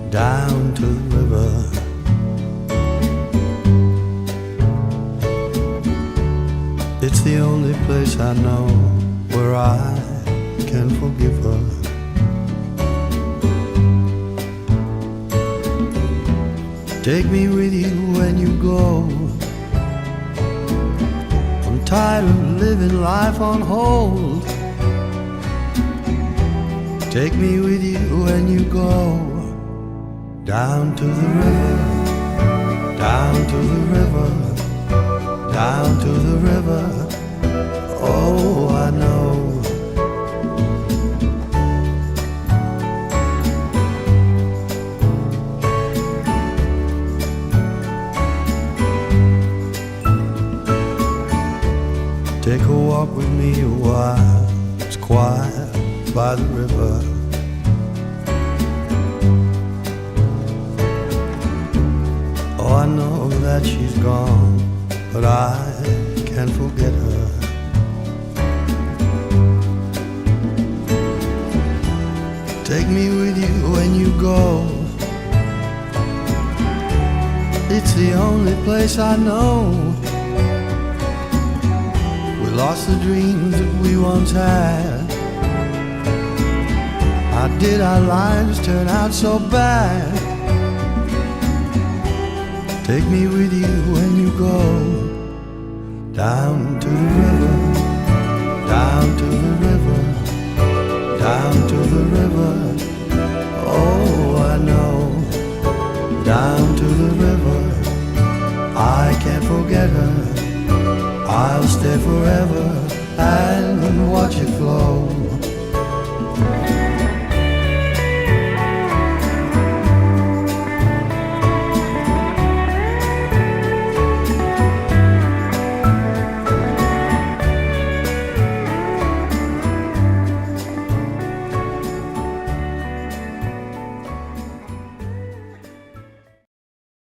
down to the river. It's the only place I know where I can forgive her. Take me with you when you go. I'm tired of living life on hold. Take me with you when you go. Down to the river, down to the river, down to the river. Oh, I know. Take a walk with me a while. It's quiet by the river. Oh, I know that she's gone, but I can't forget her. Take me with you when you go. It's the only place I know. We lost the dreams that we once had. How did our lives turn out so bad? Take me with you when you go. Down to the river, down to the river, down to the river. Oh, I know. Down to the river, I can't forget her. I'll stay forever and watch it flow.